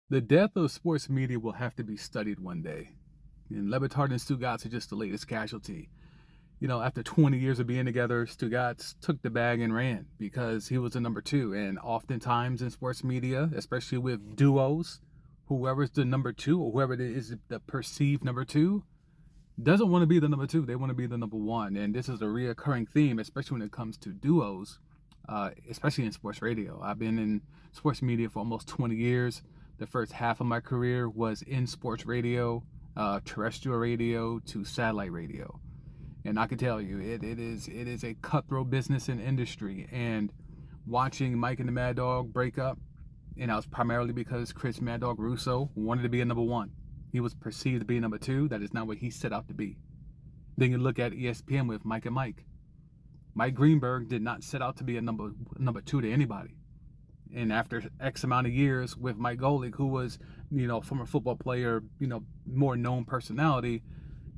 The death of sports media will have to be studied one day. And Batard and Stugotz are just the latest casualty. After 20 years of being together, Stugotz took the bag and ran because he was the number two. And oftentimes in sports media, especially with duos, whoever's the number two or whoever is the perceived number two doesn't want to be the number two. They want to be the number one. And this is a reoccurring theme, especially when it comes to duos, especially in sports radio. I've been in sports media for almost 20 years. The first half of my career was in sports radio, terrestrial radio to satellite radio. And I can tell you, it is a cutthroat business and industry. And watching Mike and the Mad Dog break up, and that was primarily because Chris Mad Dog Russo wanted to be a number one. He was perceived to be number two. That is not what he set out to be. Then you look at ESPN with Mike and Mike. Mike Greenberg did not set out to be a number two to anybody. And after X amount of years with Mike Golick, who was, former football player, more known personality,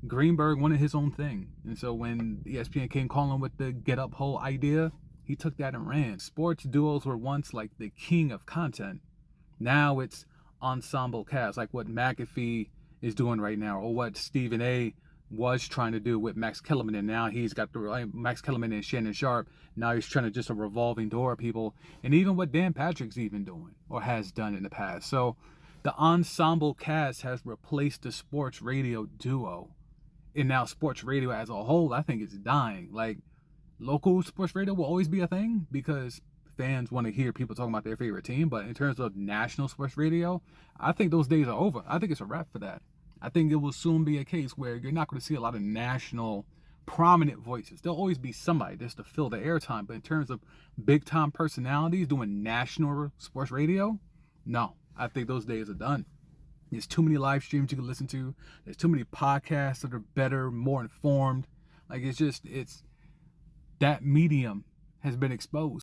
Greenberg wanted his own thing. And so when ESPN came calling with the get up whole idea, he took that and ran. Sports duos were once like the king of content. Now it's ensemble cast, like what McAfee is doing right now, or what Stephen A was trying to do with Max Kellerman, and now he's got the Max Kellerman and Shannon Sharp. Now he's trying to just a revolving door of people, and even what Dan Patrick's even doing or has done in the past. So the ensemble cast has replaced the sports radio duo, and now sports radio as a whole, I think, is dying. Like, local sports radio will always be a thing because fans want to hear people talking about their favorite team, but in terms of national sports radio, I think those days are over. I think it's a wrap for that. I think it will soon be a case where you're not going to see a lot of national prominent voices. There'll always be somebody just to fill the airtime, but in terms of big time personalities doing national sports radio, no, I think those days are done. There's too many live streams you can listen to. There's too many podcasts that are better, more informed. Like, it's that medium has been exposed.